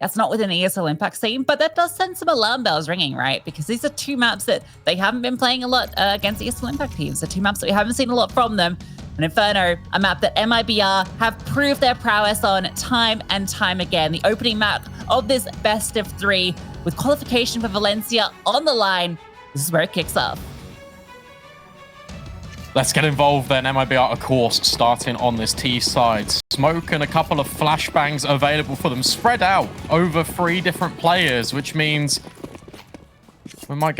That's not within the ESL Impact scene, but that does send some alarm bells ringing, right? Because these are two maps that they haven't been playing a lot against ESL Impact teams. They're two maps that we haven't seen a lot from them. And Inferno, a map that MIBR have proved their prowess on time and time again. The opening map of this best of 3 with qualification for Valencia on the line. This is where it kicks off. Let's get involved then. MIBR, of course, starting on this T side. Smoke and a couple of flashbangs available for them, spread out over 3 different players, which means we're not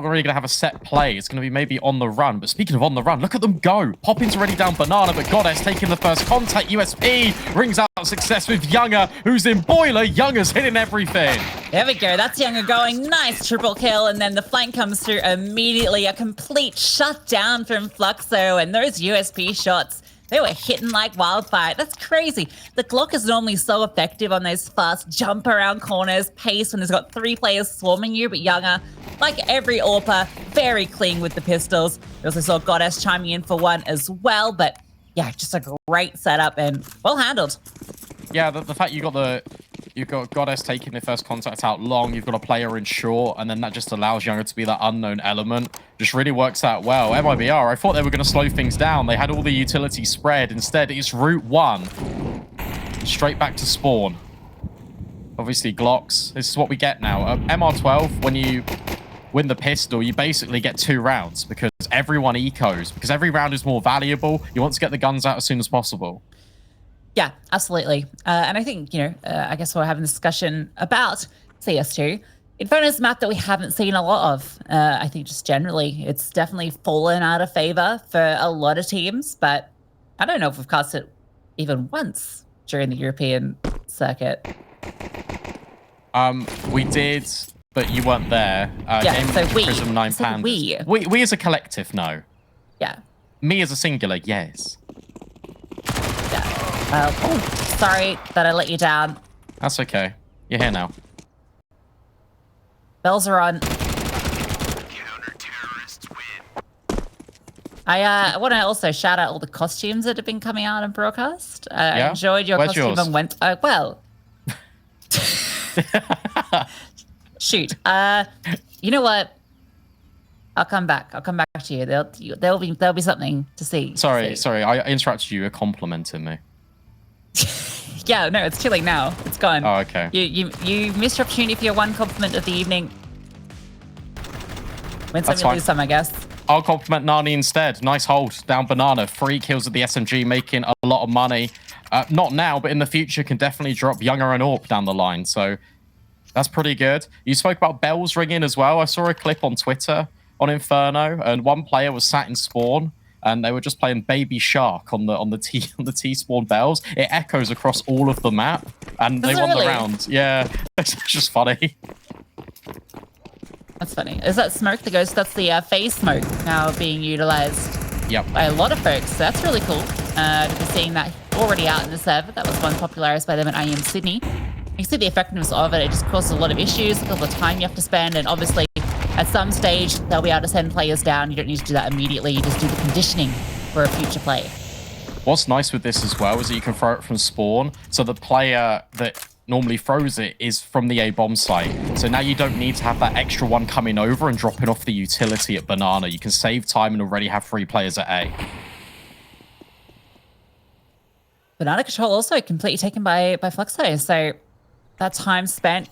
really gonna have a set play. It's gonna be maybe on the run. But speaking of on the run, look at them go. Poppin's already down Banana, but Goddess taking the first contact. USP rings out success with yungher, who's in boiler. yungher's hitting everything. There we go. That's yungher going. Nice triple kill. And then the flank comes through immediately. A complete shutdown from Fluxo. And those USP shots, they were hitting like wildfire. That's crazy. The Glock is normally so effective on those fast jump around corners, pace when there's got 3 players swarming you, but yungher, like every AWPer, very clean with the pistols. We also saw Goddess chiming in for one as well, but yeah, just a great setup and well handled. Yeah, the fact you've got Goddess taking the first contact out long, you've got a player in short, and then that just allows yungher to be that unknown element. Just really works out well. MIBR, I thought they were going to slow things down. They had all the utility spread. Instead, it's route 1. Straight back to spawn. Obviously, Glocks. This is what we get now. MR12, when you win the pistol, you basically get 2 rounds because everyone ecos. Because every round is more valuable. You want to get the guns out as soon as possible. Yeah, absolutely. And I think, I guess we're having a discussion about CS2. Inferno's a map that we haven't seen a lot of. I think just generally, it's definitely fallen out of favor for a lot of teams, but I don't know if we've cast it even once during the European circuit. We did, but you weren't there. Yeah, so we. Prism 9 so Pandas. We as a collective, no. Yeah. Me as a singular, yes. Yeah. Oh, sorry that I let you down. That's okay. You're here now. Bells are on. I want to also shout out all the costumes that have been coming out on broadcast. I enjoyed your costume yours? and went, well. Shoot. You know what? I'll come back. I'll come back to you. There'll be something to see. Sorry. I interrupted you. You're complimenting me. Yeah, no, it's chilling now. It's gone. Oh, okay. You missed your opportunity for your one compliment of the evening. Win some, you lose some, I guess. I'll compliment Nani instead. Nice hold down Banana. 3 kills with the SMG, making a lot of money. Not now, but in the future can definitely drop yungher and AWP down the line. So that's pretty good. You spoke about bells ringing as well. I saw a clip on Twitter on Inferno, and one player was sat in spawn, and they were just playing Baby Shark on the T spawn bells. It echoes across all of the map, and they won the round. Yeah, it's just funny. That's funny. Is that smoke that goes? That's the phase smoke now being utilized. Yep. By a lot of folks. So that's really cool to be seeing that already out in the server. That was one popularized by them at IEM Sydney. You can see the effectiveness of it. It just causes a lot of issues, a couple of time you have to spend, and obviously at some stage they'll be able to send players down. You don't need to do that immediately. You just do the conditioning for a future play. What's nice with this as well is that you can throw it from spawn. So the player that normally throws it is from the A bomb site. So now you don't need to have that extra one coming over and dropping off the utility at Banana. You can save time and already have 3 players at A. Banana control also completely taken by Fluxo. So that time spent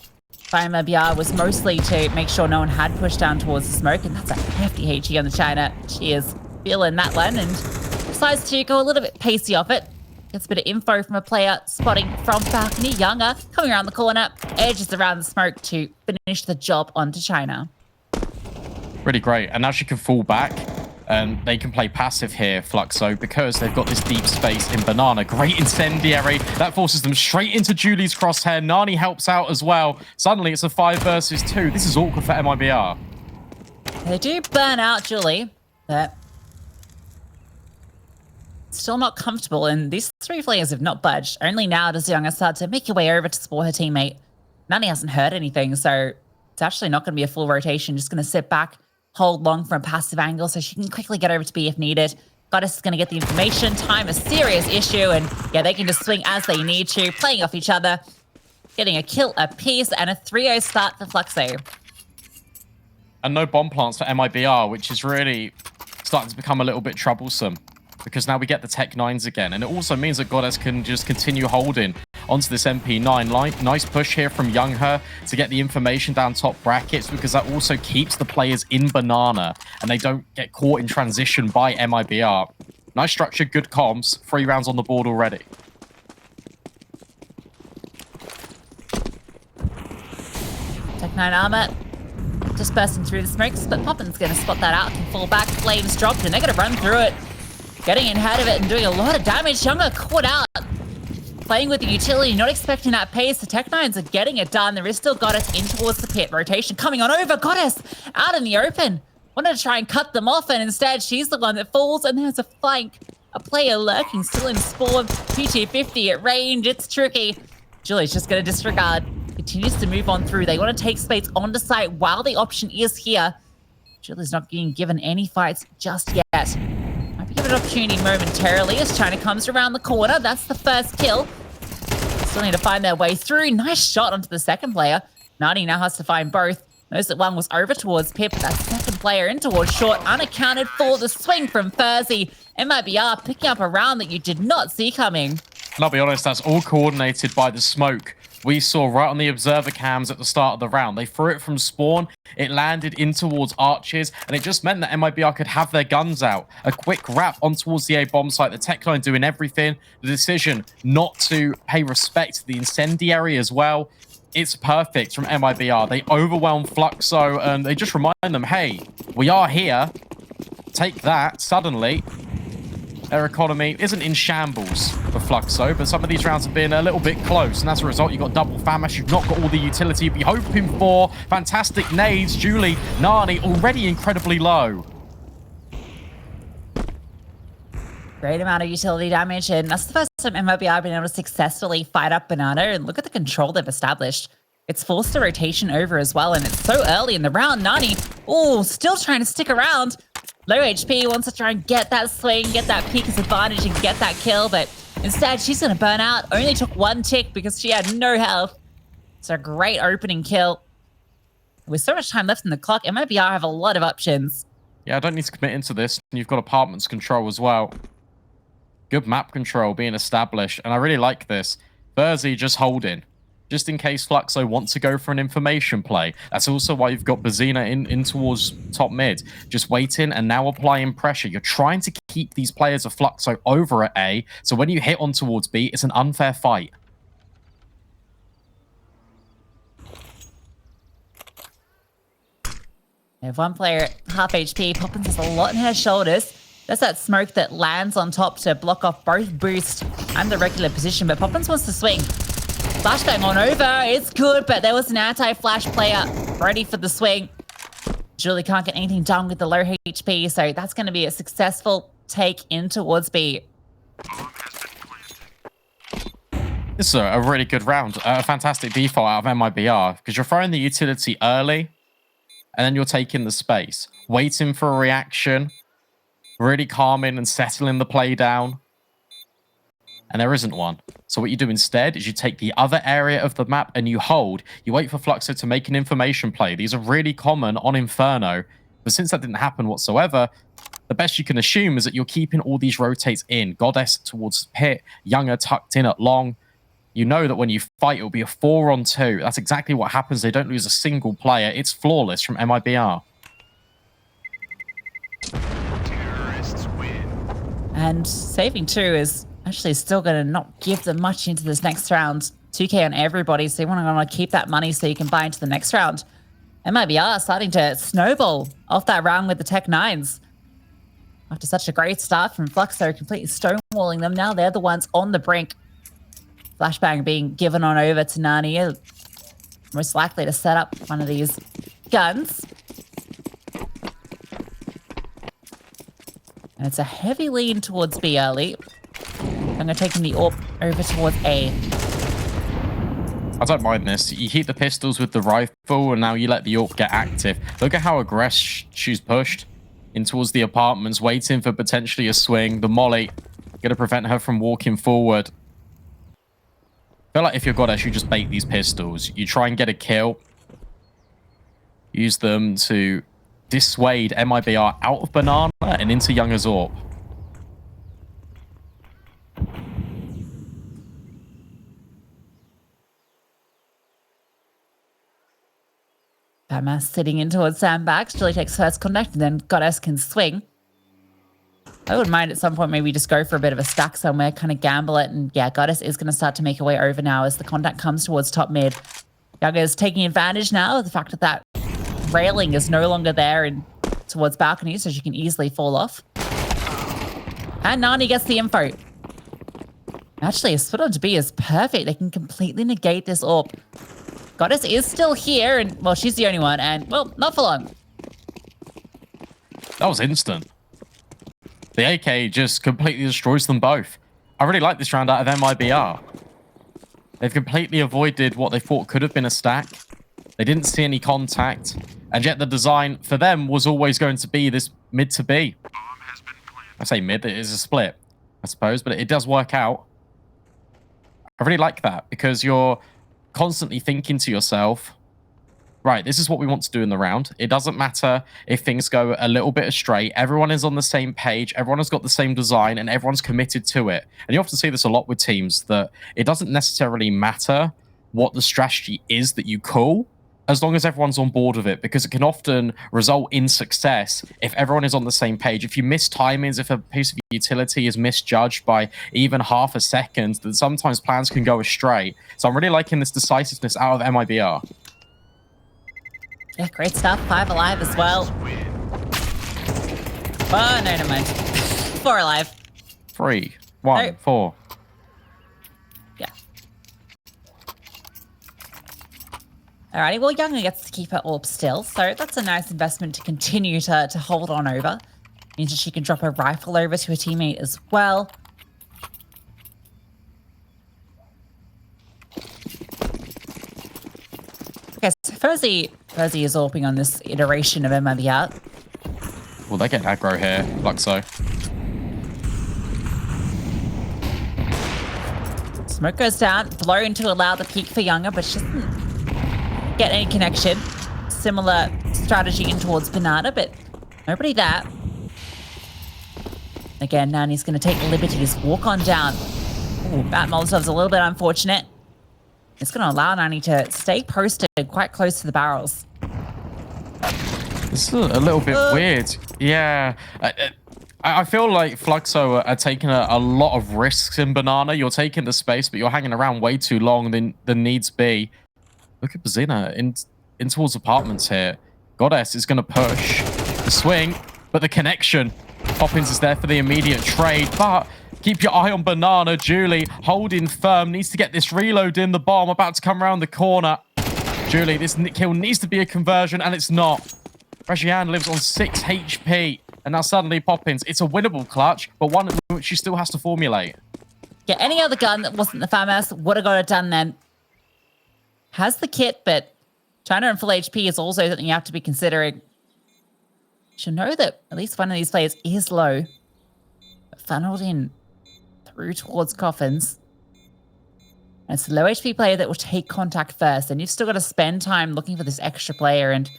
by MIBR was mostly to make sure no one had pushed down towards the smoke, and that's a hefty HE on the China. She is feeling that one and decides to go a little bit pacey off it. Gets a bit of info from a player spotting from balcony. yungher coming around the corner, edges around the smoke to finish the job onto China. Really great. And now she can fall back. And they can play passive here, Fluxo, because they've got this deep space in Banana. Great incendiary. That forces them straight into Julie's crosshair. Nani helps out as well. Suddenly it's a 5 versus 2. This is awkward for MIBR. They do burn out Julie, but still not comfortable, and these 3 players have not budged. Only now does yungher start to make her way over to support her teammate. Nani hasn't heard anything, so it's actually not going to be a full rotation. Just going to sit back, hold long from a passive angle so she can quickly get over to B if needed. Goddess is going to get the information. Time a serious issue, and yeah, they can just swing as they need to, playing off each other. getting a kill apiece and a 3-0 start for Fluxo. And no bomb plants for MIBR, which is really starting to become a little bit troublesome. Because now we get the Tech 9s again. And it also means that Goddess can just continue holding onto this MP9 line. Nice push here from yungher to get the information down top brackets, because that also keeps the players in banana and they don't get caught in transition by MIBR. Nice structure, good comms. 3 rounds on the board already. Tech 9 armor just bursting through the smokes, but Poppin's going to spot that out, can fall back, flames dropped, and they're going to run through it. Getting in ahead of it and doing a lot of damage. yungher caught out. Playing with the utility, not expecting that pace. The Tech 9s are getting it done. There is still Goddess in towards the pit. Rotation coming on over. Goddess out in the open. Wanted to try and cut them off, and instead she's the one that falls, and there's a flank. A player lurking still in spawn. PT50 at range. It's tricky. Julie's just going to disregard. Continues to move on through. They want to take Spades onto site while the option is here. Julie's not being given any fights just yet. Give an opportunity momentarily as China comes around the corner. That's the first kill. Still need to find their way through. Nice shot onto the second player. Nani now has to find both. Knows that one was over towards Pip. That second player in towards short. Unaccounted for. The swing from Furzy. MIBR picking up a round that you did not see coming. And I'll be honest, that's all coordinated by the smoke we saw right on the observer cams at the start of the round. They threw it from spawn, it landed in towards arches, and it just meant that MIBR could have their guns out. A quick wrap on towards the A bomb site, the Tech 9 doing everything. The decision not to pay respect to the incendiary as well. It's perfect from MIBR. They overwhelm Fluxo, and they just remind them, hey, we are here. Take that. Suddenly, their economy isn't in shambles for Fluxo, but some of these rounds have been a little bit close, and as a result, you've got double Famish. You've not got all the utility you'd be hoping for. Fantastic nades. Julie, Nani, already incredibly low. Great amount of utility damage, and that's the first time MIBR have been able to successfully fight up Banana, and look at the control they've established. It's forced the rotation over as well, and it's so early in the round. Nani, still trying to stick around. Low HP, wants to try and get that swing, get that Pika's advantage and get that kill, but instead she's going to burn out. Only took 1 tick because she had no health. It's a great opening kill. With so much time left in the clock, MIBR have a lot of options. Yeah, I don't need to commit into this. You've got apartments control as well. Good map control being established, and I really like this. Furzy just holding, just in case Fluxo wants to go for an information play. That's also why you've got Bazina in towards top mid, just waiting and now applying pressure. You're trying to keep these players of Fluxo over at A, so when you hit on towards B, it's an unfair fight. They have one player at half HP. Poppins has a lot in her shoulders. There's that smoke that lands on top to block off both boost and the regular position, but Poppins wants to swing. Flashbang on over, it's good, but there was an anti-flash player ready for the swing. Julie can't get anything done with the low HP, so that's going to be a successful take in towards B. This is a really good round, a fantastic default out of MIBR, because you're throwing the utility early, and then you're taking the space, waiting for a reaction, really calming and settling the play down. And there isn't one. So what you do instead is you take the other area of the map and you hold. You wait for Fluxo to make an information play. These are really common on Inferno. But since that didn't happen whatsoever, the best you can assume is that you're keeping all these rotates in. Goddess towards pit, yungher tucked in at long. You know that when you fight, it'll be a 4-on-2. That's exactly what happens. They don't lose a single player. It's flawless from MIBR. And saving 2 is actually still going to not give them much into this next round. 2k on everybody, so you want to keep that money so you can buy into the next round. MIBR starting to snowball off that round with the Tech 9s. After such a great start from Fluxo, completely stonewalling them, now they're the ones on the brink. Flashbang being given on over to Nani, most likely to set up one of these guns. And it's a heavy lean towards B early. I'm going to take the AWP over towards A. I don't mind this. You heat the pistols with the rifle, and now you let the AWP get active. Look at how aggressive she's pushed in towards the apartments, waiting for potentially a swing. The molly going to prevent her from walking forward. feel like if you're Goddess, you just bait these pistols. You try and get a kill. Use them to dissuade MIBR out of Banana and into yungher's AWP. Batman sitting in towards sandbags. Julie takes first contact, and then Goddess can swing. I wouldn't mind at some point maybe just go for a bit of a stack somewhere, kind of gamble it. And yeah, Goddess is going to start to make her way over now as the contact comes towards top mid. yungher is taking advantage now of the fact that that railing is no longer there and towards balcony, so she can easily fall off. And Nani gets the info. Actually, a split on to B is perfect. They can completely negate this AWP. Goddess is still here, and well, she's the only one, and well, not for long. That was instant. The AK just completely destroys them both. I really like this round out of MIBR. They've completely avoided what they thought could have been a stack. They didn't see any contact, and yet the design for them was always going to be this mid to B. I say mid, it is a split, I suppose, but it does work out. I really like that because you're constantly thinking to yourself, right, this is what we want to do in the round. It doesn't matter if things go a little bit astray. Everyone is on the same page. Everyone has got the same design and everyone's committed to it. And you often see this a lot with teams that it doesn't necessarily matter what the strategy is that you call as long as everyone's on board with it, because it can often result in success if everyone is on the same page. If you miss timings, if a piece of utility is misjudged by even half a second, then sometimes plans can go astray. So I'm really liking this decisiveness out of MIBR. Yeah, great stuff. 5 alive as well. Oh, no, never mind. 4 alive. 3, 1, Nope. 4. Yeah. Alrighty, well, yungher gets to keep her AWP still, so that's a nice investment to continue to hold on over. Means that she can drop her rifle over to a teammate as well. Okay, so Fuzzy is AWPing on this iteration of MIBR. Well, they get aggro here, Fluxo. Smoke goes down, blown to allow the peek for yungher, but she doesn't get any connection. Similar strategy in towards Banana, but nobody there. Again, Nani's going to take the liberties, walk on down. Ooh, that Molotov's a little bit unfortunate. It's going to allow Nani to stay posted quite close to the barrels. This is a little bit weird. Yeah. I feel like Fluxo are taking a lot of risks in Banana. You're taking the space, but you're hanging around way too long than needs be. Look at Bazina in towards apartments here. Goddess is going to push the swing, but the connection. Poppins is there for the immediate trade, but keep your eye on Banana. Julie holding firm, needs to get this reload in. The bomb about to come around the corner. Julie, this kill needs to be a conversion, and it's not. Regiane lives on 6 HP, and now suddenly Poppins. It's a winnable clutch, but one which she still has to formulate. Yeah, any other gun that wasn't the FAMAS would have got it done then. Has the kit, but China and full HP is also something you have to be considering. You should know that at least one of these players is low, but funneled in through towards coffins. And it's the low HP player that will take contact first, and you've still got to spend time looking for this extra player and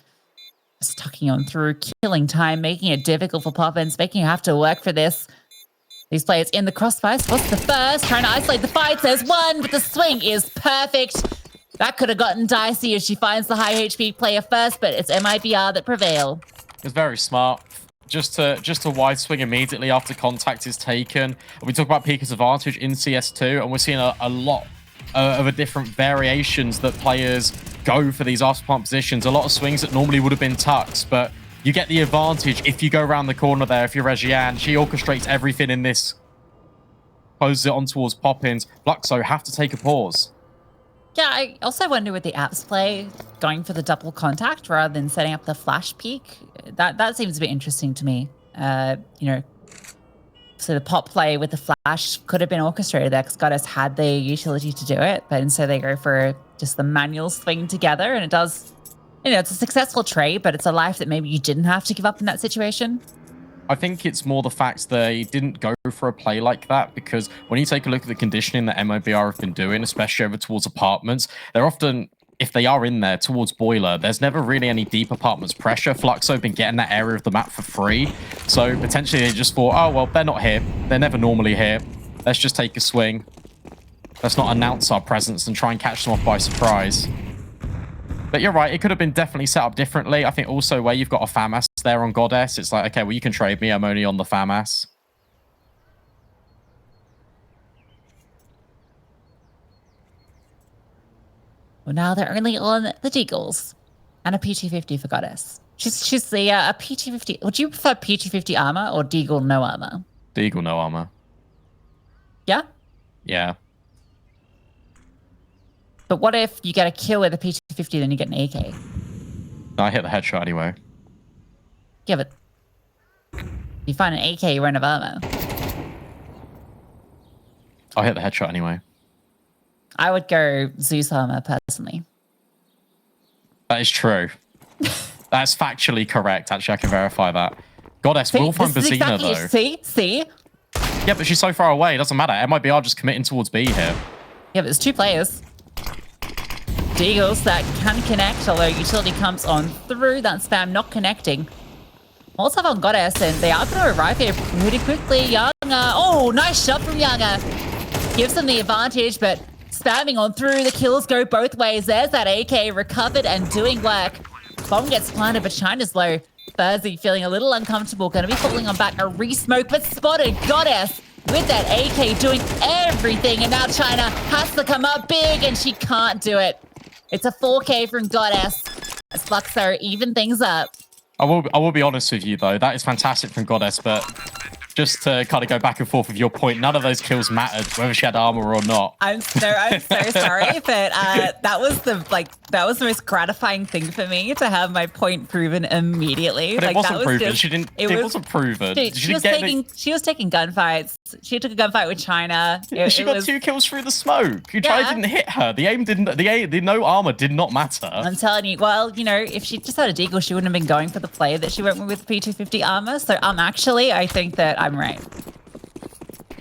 just tucking on through, killing time, making it difficult for Poppins, making you have to work for this. These players in the crossfire. Spots the first, trying to isolate the fight. There's one, but the swing is perfect. That could have gotten dicey if she finds the high HP player first, but it's MIBR that prevail. It's very smart. Just to wide swing immediately after contact is taken. We talk about Pika's advantage in CS2, and we're seeing a lot of different variations that players go for these after plant positions. A lot of swings that normally would have been tucks, but you get the advantage if you go around the corner there. If you're Regiane, she orchestrates everything in this. Closes it on towards Poppins. Fluxo have to take a pause. Yeah, I also wonder with the apps play, going for the double contact rather than setting up the flash peek. That seems a bit interesting to me. You know, so the pop play with the flash could have been orchestrated there because Goddess had the utility to do it, but instead they go for just the manual swing together, and it does, you know, it's a successful trade, but it's a life that maybe you didn't have to give up in that situation. I think it's more the fact they didn't go for a play like that, because when you take a look at the conditioning that MIBR have been doing, especially over towards apartments, they're often, if they are in there towards boiler, there's never really any deep apartments pressure. Fluxo have been getting that area of the map for free. So potentially they just thought, oh, well, they're not here. They're never normally here. Let's just take a swing. Let's not announce our presence and try and catch them off by surprise. But you're right, it could have been definitely set up differently. I think also where you've got a FAMAS there on Goddess, it's like, okay, well, you can trade me. I'm only on the FAMAS. Well, now they're only on the Deagles and a PT50 for Goddess. She's the a PT50. Would you prefer PT50 armor or Deagle no armor? Deagle no armor. Yeah? Yeah. But what if you get a kill with a PT50, then you get an AK? No, I hit the headshot anyway. Yeah, but you find an AK, you run out of armor. I hit the headshot anyway. I would go Zeus armor, personally. That is true. That's factually correct. Actually, I can verify that. Goddess will find Bazina, though. See? Yeah, but she's so far away. It doesn't matter. MIBR just committing towards B here. Yeah, but there's 2 players. Deagles that can connect, although utility comes on through. That spam not connecting. Also on Goddess, and they are going to arrive here pretty quickly. yungher. Oh, nice shot from yungher. Gives them the advantage, but spamming on through. The kills go both ways. There's that AK recovered and doing work. Bomb gets planted, but China's low. Thursday feeling a little uncomfortable. Going to be falling on back. A re-smoke, but spotted Goddess with that AK doing everything. And now China has to come up big, and she can't do it. It's a 4K from Goddess. As Fluxo even things up. I will be honest with you, though. That is fantastic from Goddess, but just to kind of go back and forth with your point, none of those kills mattered, whether she had armor or not. I'm so sorry, but that was the most gratifying thing for me, to have my point proven immediately. But like, it wasn't that was proven. Just, it wasn't proven. Dude, she was taking gunfights. She took a gunfight with China. She got 2 kills through the smoke. You tried, didn't hit her. The aim didn't. The no armor did not matter. I'm telling you. Well, you know, if she just had a deagle, she wouldn't have been going for the play that she went with P250 armor. So actually, I think that I'm right.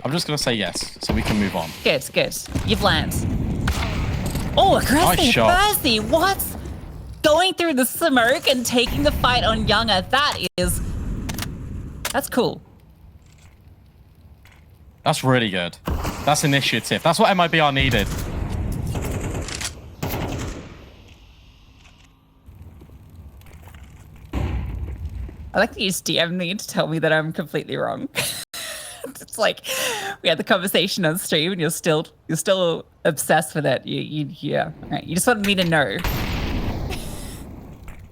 I'm just gonna say yes, so we can move on. Good. You've landed. Oh, aggressive. Nice shot. Thirsty. What? Going through the smoke and taking the fight on yungher. That's cool. That's really good. That's initiative. That's what MIBR needed. I like that you just DM'd me to tell me that I'm completely wrong. It's like we had the conversation on stream and you're still obsessed with it. Yeah. Right. You just wanted me to know.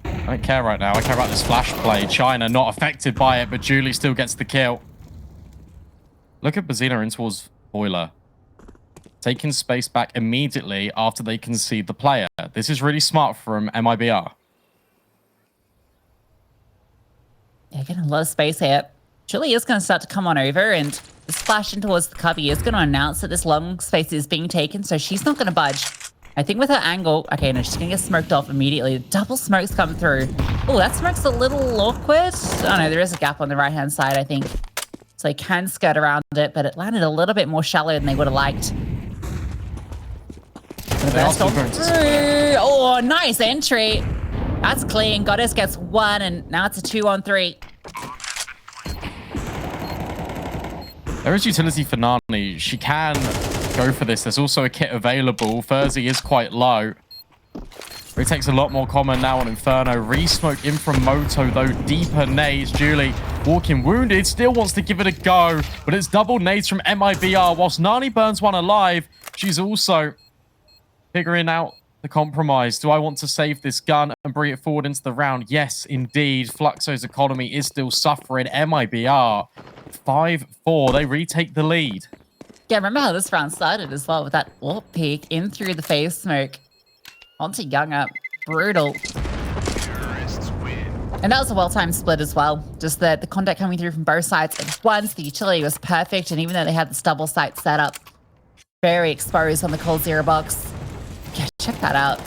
I don't care right now. I care about this flash play. China not affected by it, but Julie still gets the kill. Look at Bazina in towards boiler. Taking space back immediately after they concede the player. This is really smart from MIBR. Yeah, getting a lot of space here. Julie is going to start to come on over, and the splash in towards the cubby is going to announce that this long space is being taken, so she's not going to budge. I think with her angle... Okay, no, she's going to get smoked off immediately. Double smokes come through. Oh, that smoke's a little awkward. Oh, no, there is a gap on the right-hand side, I think. So they can skirt around it, but it landed a little bit more shallow than they would have liked. Oh, nice entry. That's clean. Goddess gets 1, and now it's a 2-on-3. There is utility for Nani. She can go for this. There's also a kit available. Thursday is quite low. It takes a lot more common now on Inferno. Re-smoke in from Moto, though. Deeper nades. Julie walking wounded. Still wants to give it a go. But it's double nades from MIBR. Whilst Nani burns one alive, she's also figuring out the compromise. Do I want to save this gun and bring it forward into the round? Yes, indeed. Fluxo's economy is still suffering. MIBR 5-4. They retake the lead. Yeah, remember how this round started as well with that AWP peek in through the phase smoke. Onto yungher. Brutal. And that was a well-timed split as well. Just the contact coming through from both sides at once. The utility was perfect. And even though they had this double site set up, very exposed on the cold zero box. Yeah, check that out.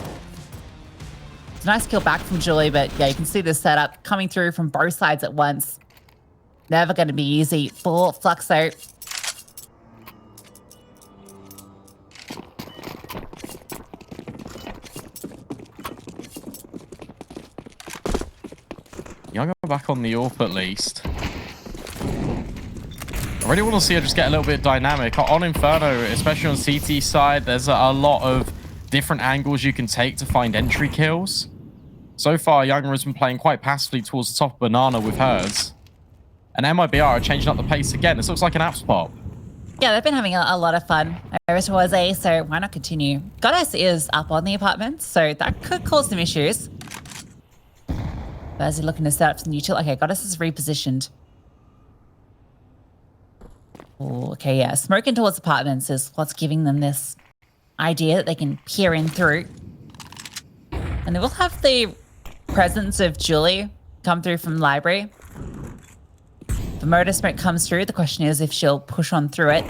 It's a nice kill back from Julie, but yeah, you can see the setup coming through from both sides at once. Never going to be easy for Fluxo. yungher back on the AWP at least. I really want to see her just get a little bit dynamic. On Inferno, especially on CT side, there's a lot of different angles you can take to find entry kills. So far, yungher has been playing quite passively towards the top of Banana with hers. And MIBR are changing up the pace again. This looks like an apps pop. Yeah, they've been having a lot of fun over towards A, so why not continue? Goddess is up on the apartments, so that could cause some issues. As he's looking to set up some neutral. Okay, Goddess is repositioned. Oh, okay, yeah. Smoking towards apartments is what's giving them this idea that they can peer in through. And they will have the presence of Julie come through from library. If the motor smoke comes through, the question is if she'll push on through it.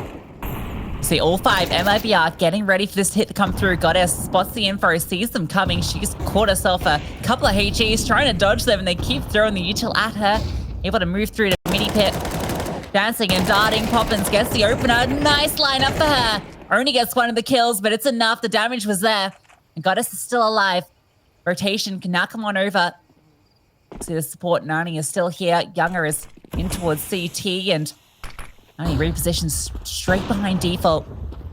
See, all 5 MIBR getting ready for this hit to come through. Goddess spots the info, sees them coming. She's caught herself a couple of HEs, trying to dodge them, and they keep throwing the util at her. Able to move through to mini pit. Dancing and darting, Poppins gets the opener. Nice lineup for her. Only gets one of the kills, but it's enough. The damage was there. And Goddess is still alive. Rotation can now come on over. See the support. Nani is still here. yungher is in towards CT, and Nani repositions straight behind default.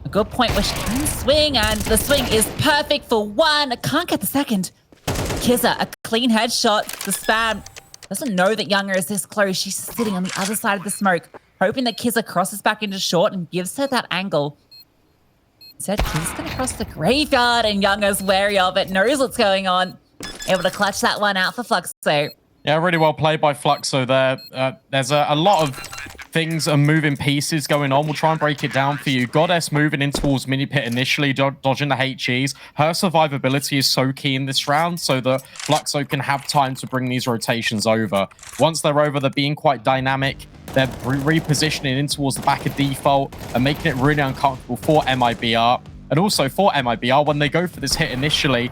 A good point where she can swing, and the swing is perfect for one. I can't get the second. Kizza, a clean headshot. The spam doesn't know that yungher is this close. She's sitting on the other side of the smoke, hoping that Kizza crosses back into short and gives her that angle. Instead, Kizza's going to cross the graveyard, and yungher's wary of it, knows what's going on. Able to clutch that one out for Fluxo. Yeah, really well played by Fluxo there. There's a lot of things and moving pieces going on. We'll try and break it down for you. Goddess moving in towards mini pit initially, dodging the HEs. Her survivability is so key in this round so that Fluxo can have time to bring these rotations over. Once they're over, they're being quite dynamic. They're repositioning in towards the back of default and making it really uncomfortable for MIBR. And also for MIBR, when they go for this hit initially,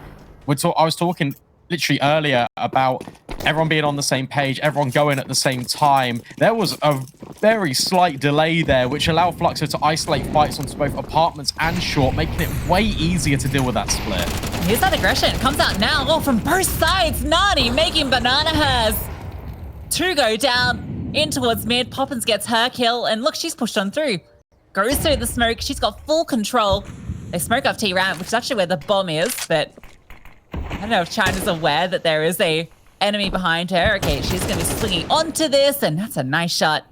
I was talking literally earlier about everyone being on the same page, everyone going at the same time. There was a very slight delay there, which allowed Fluxo to isolate fights onto both apartments and short, making it way easier to deal with that split. Here's that aggression. Comes out now. Oh, from both sides. Nani making Banana hers. 2 go down. In towards mid. Poppins gets her kill. And look, she's pushed on through. Goes through the smoke. She's got full control. They smoke off T-ramp, which is actually where the bomb is, but I don't know if China's aware that there is a enemy behind her. Okay, she's going to be swinging onto this, and that's a nice shot.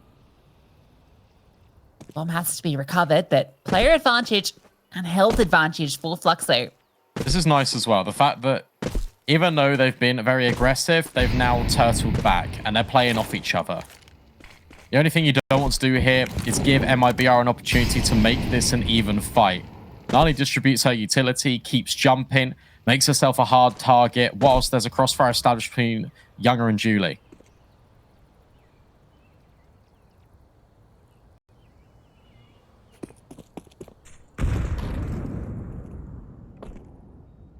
Bomb has to be recovered, but player advantage and health advantage for Fluxo. This is nice as well. The fact that even though they've been very aggressive, they've now turtled back, and they're playing off each other. The only thing you don't want to do here is give MIBR an opportunity to make this an even fight. Nani distributes her utility, keeps jumping, makes herself a hard target, whilst there's a crossfire established between yungher and Julie. I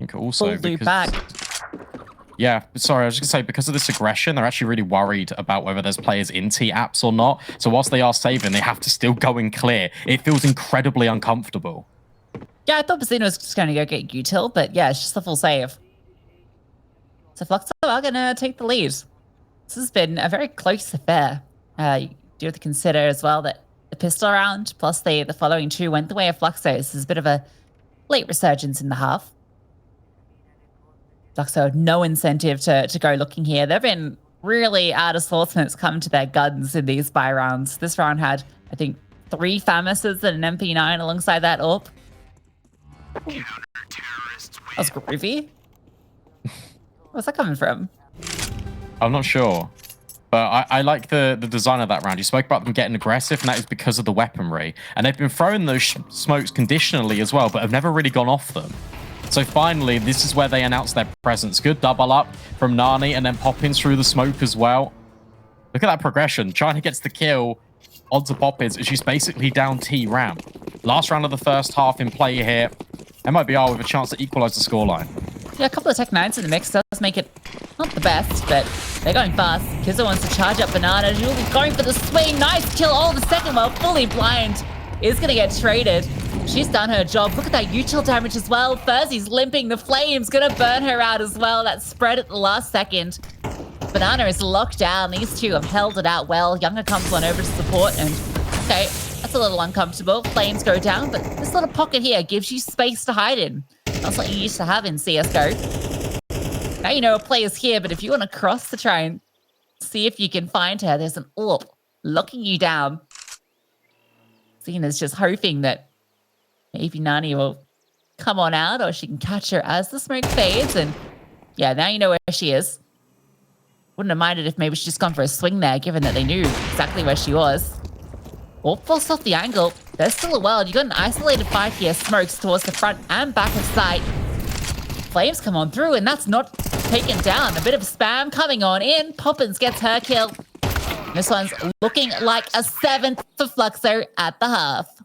think also because... Yeah, sorry, I was just going to say, because of this aggression, they're actually really worried about whether there's players in T-apps or not. So whilst they are saving, they have to still go in clear. It feels incredibly uncomfortable. Yeah, I thought Basino was just going to go get util, but yeah, it's just a full save. So Fluxo are going to take the lead. This has been a very close affair. You do have to consider as well that the pistol round plus the following 2 went the way of Fluxo. This is a bit of a late resurgence in the half. Fluxo had no incentive to go looking here. They've been really out of sorts when it's come to their guns in these buy rounds. This round had, I think, 3 Famouses and an MP9 alongside that AWP. That was groovy. Where's that coming from? I'm not sure. But I like the design of that round. You spoke about them getting aggressive, and that is because of the weaponry. And they've been throwing those smokes conditionally as well, but have never really gone off them. So finally, this is where they announce their presence. Good double up from Nani, and then Poppins through the smoke as well. Look at that progression. China gets the kill onto Poppins, and she's basically down T-ramp. Last round of the first half in play here. MIBR with a chance to equalize the scoreline. Yeah, a couple of Tech 9s in the mix does make it not the the best, but they're going fast. Kizzo wants to charge up Banana. She'll be going for the swing. Nice kill. Oh, the second while fully blind is going to get traded. She's done her job. Look at that util damage as well. Furzy's limping. The flame's going to burn her out as well. That spread at the last second. Banana is locked down. These two have held it out well. Yungher comes on over to support, and okay, that's a little uncomfortable. Flames go down, but this little pocket here gives you space to hide in. That's what you used to have in CSGO. Now you know a player's here, but if you want to cross to try and see if you can find her, there's an AWP locking you down. Zena's just hoping that maybe Nani will come on out, or she can catch her as the smoke fades. And yeah, now you know where she is. Wouldn't have minded if maybe she's just gone for a swing there, given that they knew exactly where she was. Or forced off the angle. There's still a world. You got an isolated fight here. Smokes towards the front and back of sight. Flames come on through, and that's not taken down. A bit of spam coming on in. Poppins gets her kill. This one's looking like a 7th for Fluxo at the half.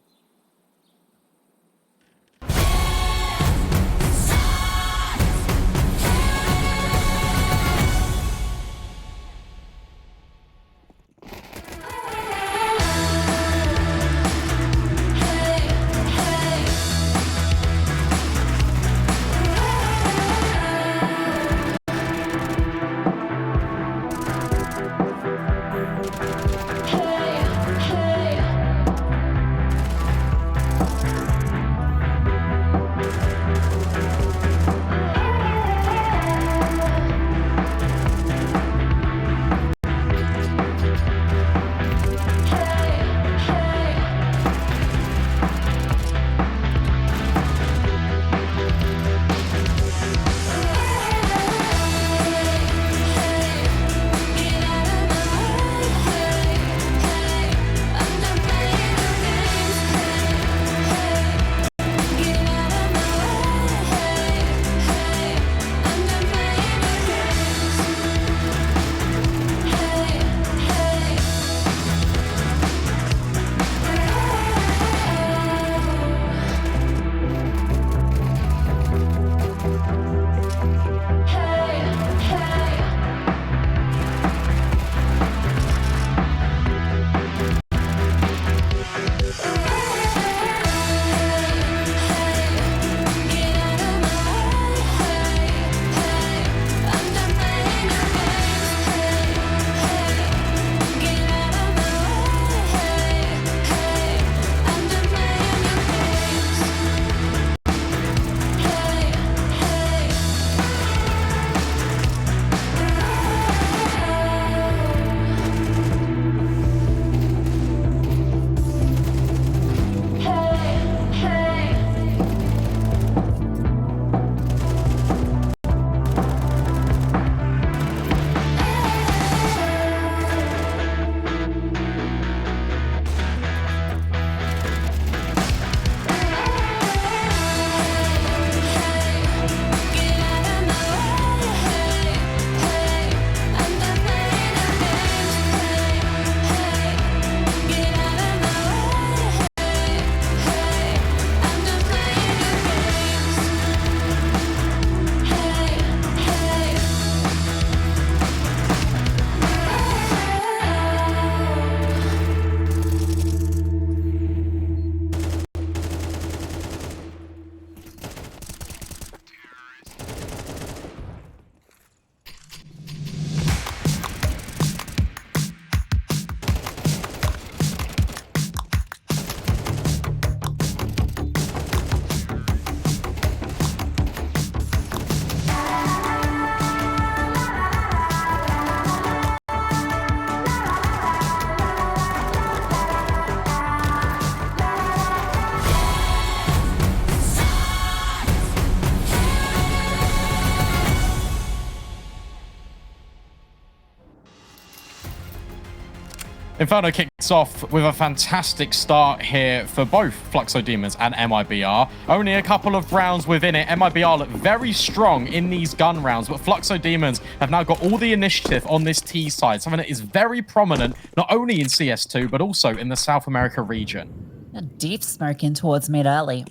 Inferno kicks off with a fantastic start here for both Fluxo Demons and MIBR. Only a couple of rounds within it. MIBR look very strong in these gun rounds, but Fluxo Demons have now got all the initiative on this T side, something that is very prominent, not only in CS2, but also in the South America region. A deep smoke in towards mid early.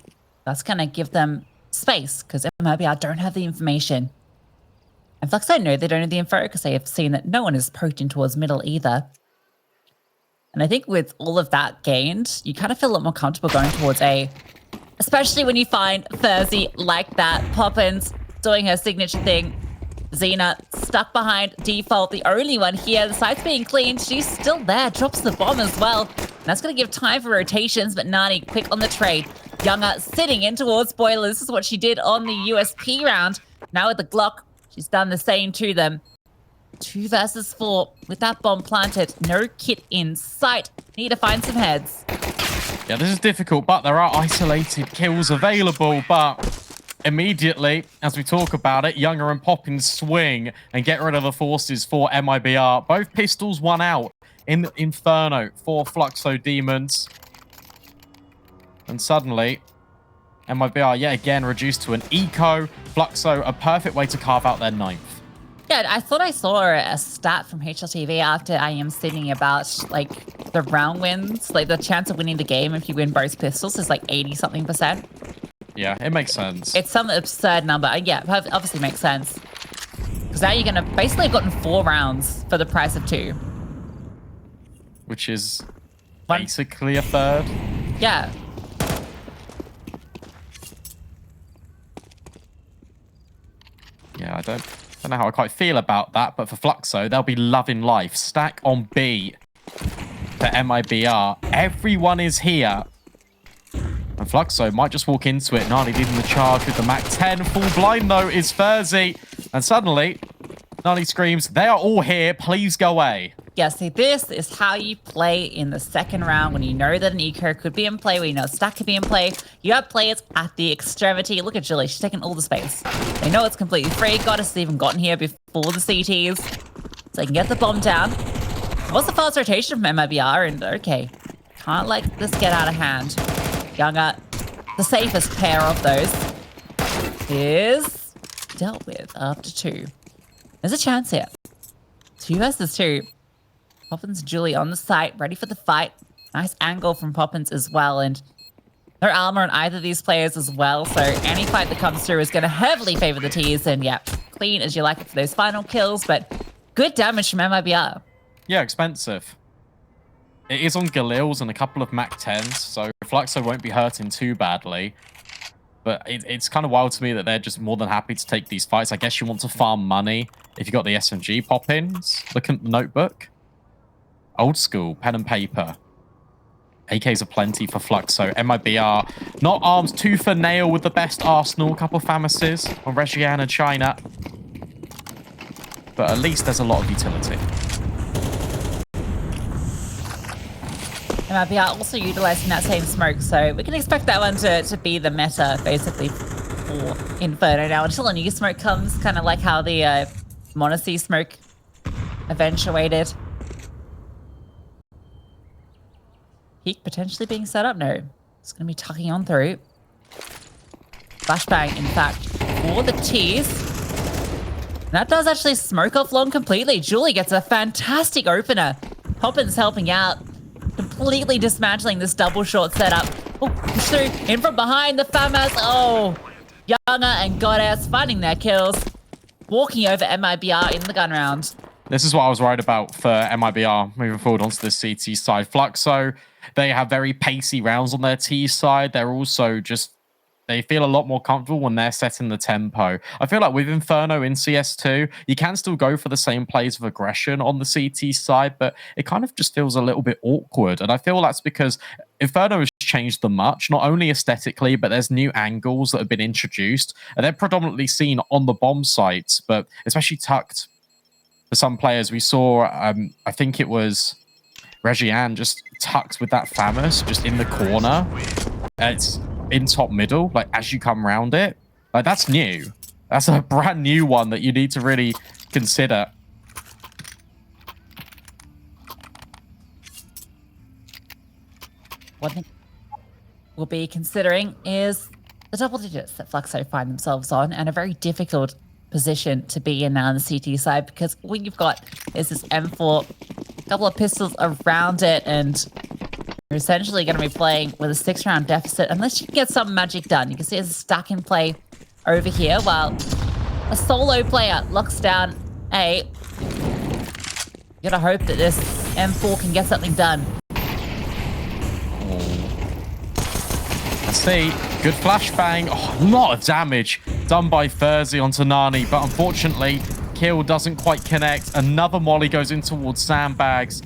That's going to give them space, because MIBR don't have the information. And Fluxo know they don't have the info because they have seen that no one is poked in towards middle either. And I think with all of that gained, you kind of feel a lot more comfortable going towards A. Especially when you find Thursday like that. Poppins doing her signature thing. Xena stuck behind default, the only one here. The site's being cleaned. She's still there. Drops the bomb as well. And that's going to give time for rotations, but Nani quick on the trade. yungher sitting in towards Boiler. This is what she did on the USP round. Now with the Glock, she's done the same to them. 2 versus 4 with that bomb planted. No kit in sight. Need to find some heads. Yeah, this is difficult, but there are isolated kills available. But immediately, as we talk about it, yungher and Poppins swing and get rid of the forces for MIBR. Both pistols, one out in the Inferno for Fluxo Demons. And suddenly, MIBR yet again reduced to an eco. Fluxo, a perfect way to carve out their 9th. Yeah, I thought I saw a stat from HLTV after I am sitting about like the round wins, like the chance of winning the game if you win both pistols is like 80-something%. Yeah, it makes sense. It's some absurd number. Yeah, obviously makes sense. Because now you're going to basically have gotten 4 rounds for the price of 2. Which is basically a third. Yeah. Yeah, I don't know how I quite feel about that, but for Fluxo, they'll be loving life. Stack on B for MIBR. Everyone is here. And Fluxo might just walk into it. Nani leading the charge with the MAC-10. Full blind, though, is Thursday. And suddenly, Nani screams, they are all here. Please go away. Yeah, see, this is how you play in the second round when you know that an eco could be in play, when you know a stack could be in play. You have players at the extremity. Look at Julie, she's taking all the space. They know it's completely free. Goddess has even gotten here before the CTs. So they can get the bomb down. What's the fast rotation from MIBR? And okay, can't let this get out of hand. yungher, the safest pair of those, is dealt with after 2. There's a chance here. 2 versus 2. Poppins and Julie on the site, ready for the fight. Nice angle from Poppins as well, and no armor on either of these players as well, so any fight that comes through is going to heavily favor the T's, and yeah, clean as you like it for those final kills, but good damage from MIBR. Yeah, expensive. It is on Galils and a couple of MAC-10s, so Fluxo won't be hurting too badly. But it's kind of wild to me that they're just more than happy to take these fights. I guess you want to farm money if you got the SMG pop-ins. Look at the notebook. Old school, pen and paper. AKs are plenty for Fluxo. MIBR, not arms tooth and nail with the best arsenal. Couple famises on Regian and China. But at least there's a lot of utility. MIBR also utilizing that same smoke, so we can expect that one to be the meta, basically, for Inferno now. Until a new smoke comes, kind of like how the Monacy smoke eventuated. Peak potentially being set up? No. It's going to be tucking on through. Flashbang, in fact, for the T's. And that does actually smoke off long completely. Julie gets a fantastic opener. Poppins helping out. Completely dismantling this double short setup. Oh, push through. In from behind the FAMAS. Oh, yungher and Goddess finding their kills. Walking over MIBR in the gun round. This is what I was worried about for MIBR moving forward onto the CT side. Fluxo, they have very pacey rounds on their T side. They're also just, they feel a lot more comfortable when they're setting the tempo. I feel like with Inferno in CS2, you can still go for the same plays of aggression on the CT side, but it kind of just feels a little bit awkward. And I feel that's because Inferno has changed the much, not only aesthetically, but there's new angles that have been introduced. And they're predominantly seen on the bomb sites, but especially tucked. For some players, we saw, I think it was Regian just tucked with that FAMAS just in the corner. It's in top middle, like as you come around it. Like that's new. That's a brand new one that you need to really consider. One thing we'll be considering is the double digits that Fluxo find themselves on, and a very difficult position to be in now on the CT side, because what you've got is this M4, a couple of pistols around it, and you're essentially going to be playing with a 6-round deficit unless you can get some magic done. You can see there's a stack in play over here, while A solo player locks down A. You gotta hope that this M4 can get something done. Let's see. Good flashbang. Oh, a lot of damage done by Thursday onto Nani, but unfortunately, kill doesn't quite connect. Another molly goes in towards sandbags.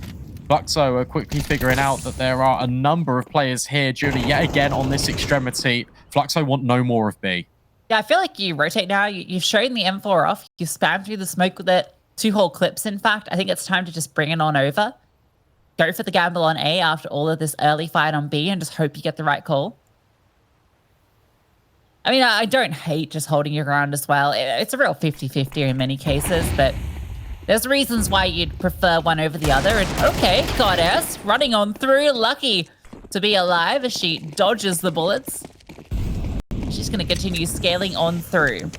Fluxo are quickly figuring out that there are a number of players here. Julie, yet again on this extremity. Fluxo want no more of B. Yeah, I feel like you rotate now. You've shown the M4 off. You spam through the smoke with it. 2 whole clips, in fact. I think it's time to just bring it on over. Go for the gamble on A after all of this early fight on B and just hope you get the right call. I mean, I don't hate just holding your ground as well. It's a real 50-50 in many cases, but there's reasons why you'd prefer one over the other. And okay, Goddess running on through, lucky to be alive as she dodges the bullets. She's going to continue scaling on through.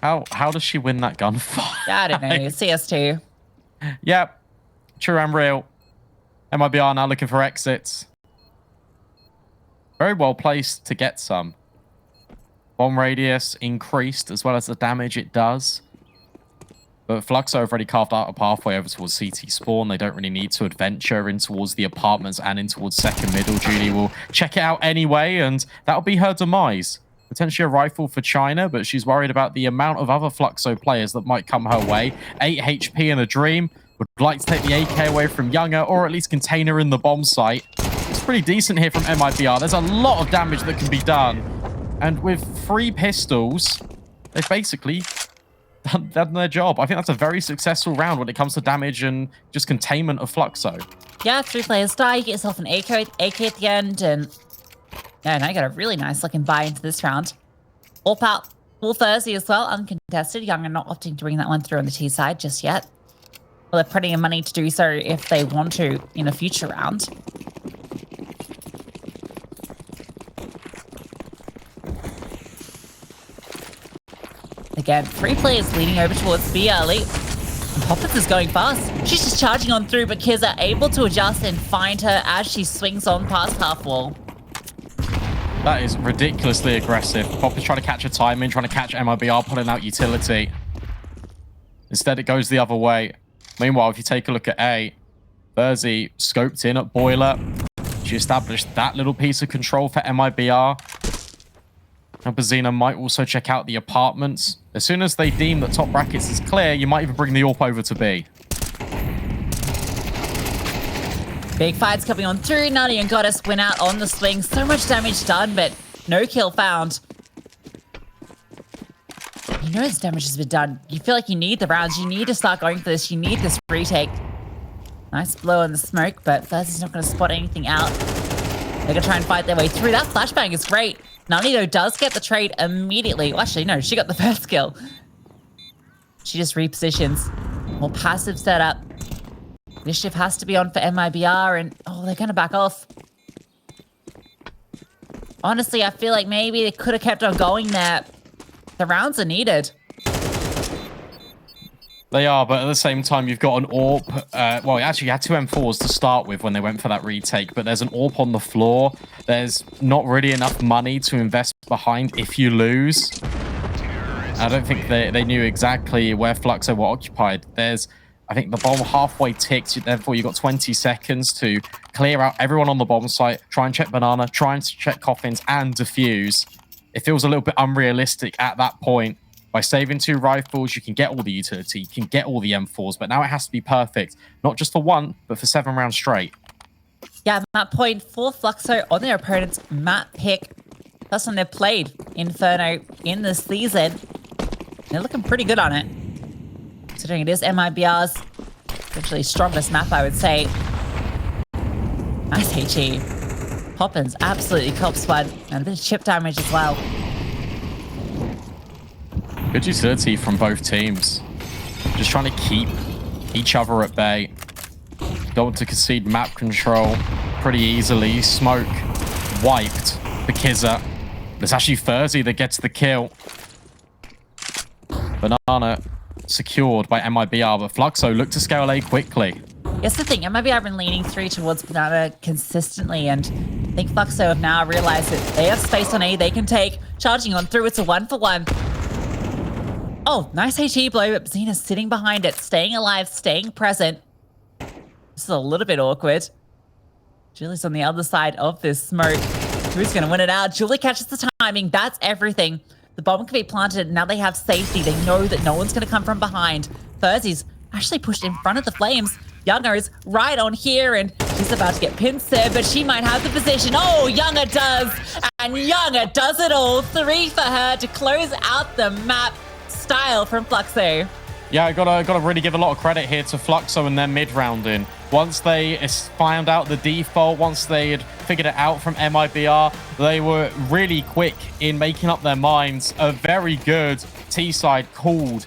How does she win that gunfight? I don't know. CS2. Yep. True and real. MIBR now looking for exits. Very well placed to get some. Bomb radius increased as well as the damage it does. But Fluxo have already carved out a pathway over towards CT spawn. They don't really need to adventure in towards the apartments and in towards second middle. Julie will check it out anyway, and that'll be her demise. Potentially a rifle for China, but she's worried about the amount of other Fluxo players that might come her way. 8 HP in a dream. Would like to take the AK away from yungher, or at least contain her in the bomb site. It's pretty decent here from MIBR. There's a lot of damage that can be done. And with 3 pistols, they've basically done their job. I think that's a very successful round when it comes to damage and just containment of Fluxo. Yeah, 3 players die. You get yourself an AK at the end, and yeah, now you got a really nice looking buy into this round. All out, full Thursday as well, uncontested. yungher not opting to bring that one through on the T side just yet. Well, they're plenty of money to do so if they want to in a future round. Again, 3 players leading over towards B early. And Poppins is going fast. She's just charging on through, but Kizza able to adjust and find her as she swings on past half wall. That is ridiculously aggressive. Pop is trying to catch a timing, trying to catch MIBR, pulling out utility. Instead, it goes the other way. Meanwhile, if you take a look at A, Thursday scoped in at Boiler. She established that little piece of control for MIBR. Now, Bazina might also check out the apartments. As soon as they deem that top brackets is clear, you might even bring the AWP over to B. Big fights coming on through. Nani and Goddess win out on the swing. So much damage done, but no kill found. You know this damage has been done. You feel like you need the rounds. You need to start going for this. You need this retake. Nice blow in the smoke, but Thursday's not going to spot anything out. They're going to try and fight their way through. That flashbang is great. Nani, though, does get the trade immediately. Well, actually, no, she got the first kill. She just repositions. More passive setup. Initiative has to be on for MIBR, and oh, they're going to back off. Honestly, I feel like maybe they could have kept on going there. The rounds are needed. They are, but at the same time, you've got an AWP. Well, actually, you had 2 M4s to start with when they went for that retake, but there's an AWP on the floor. There's not really enough money to invest behind if you lose. I don't think they knew exactly where Fluxo were occupied. There's, I think the bomb halfway ticked, therefore you've got 20 seconds to clear out everyone on the bomb site, try and check Banana, try and check Coffins, and defuse. It feels a little bit unrealistic at that point. By saving 2 rifles, you can get all the utility, you can get all the M4s, but now it has to be perfect. Not just for 1, but for 7 rounds straight. Yeah, map point for Fluxo on their opponent's map pick. First time they've played Inferno in this season. They're looking pretty good on it. Considering it is MIBR's actually strongest map, I would say. Nice HE. Poppins absolutely cops one, and a bit of chip damage as well. Good utility from both teams. Just trying to keep each other at bay. Don't want to concede map control pretty easily. Smoke wiped for Kizza. It's actually Thursday that gets the kill. Banana secured by MIBR, but Fluxo looked to scale A quickly. Yes, the thing, MIBR have been leaning through towards Banana consistently, and I think Fluxo have now realized that they have space on E they can take. Charging on through, it's a 1-for-1. Oh, nice HE blow, but Xena's sitting behind it, staying alive, staying present. This is a little bit awkward. Julie's on the other side of this smoke. Who's going to win it out? Julie catches the timing. That's everything. The bomb can be planted. Now they have safety. They know that no one's going to come from behind. Furzy's actually pushed in front of the flames. yungher is right on here, and she's about to get pincered, but she might have the position. Oh, yungher does, and yungher does it all. 3 for her to close out the map. Style from Fluxo. Yeah, I gotta really give a lot of credit here to Fluxo and their mid-rounding. Once they found out the default, once they had figured it out from MIBR, they were really quick in making up their minds. A very good T-side called